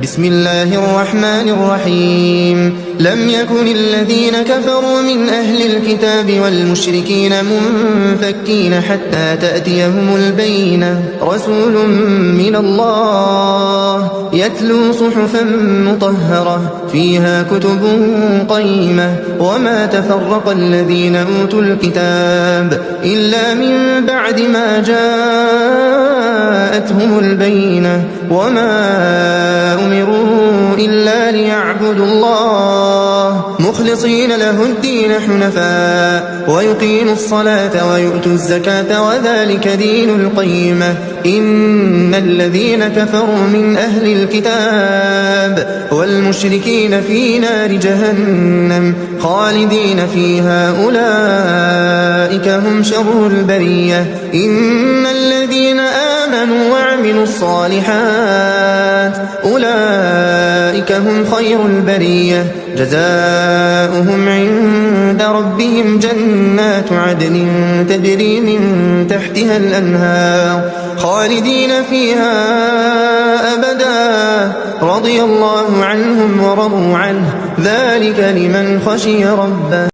بسم الله الرحمن الرحيم لم يكن الذين كفروا من أهل الكتاب والمشركين منفكين حتى تأتيهم البينة رسول من الله يتلو صحفا مطهرة فيها كتب قيمة وما تفرق الذين أوتوا الكتاب إلا من بعد ما جاءتهم البينة وما أمروا إلا ليعبدوا الله مخلصين له الدين حنفاء ويقيموا الصلاة ويؤتوا الزكاة وذلك دين القيمة إن الذين كفروا من أهل الكتاب والمشركين في نار جهنم خالدين فيها أولئك هم شر البرية إن الذين آمنوا وعملوا الصالحات أولئك هم خير البرية جزاؤهم عند ربهم جنات عدن تجري من تحتها الأنهار خالدين فيها أبدا رضي الله عنهم ورضوا عنه ذلك لمن خشي ربه.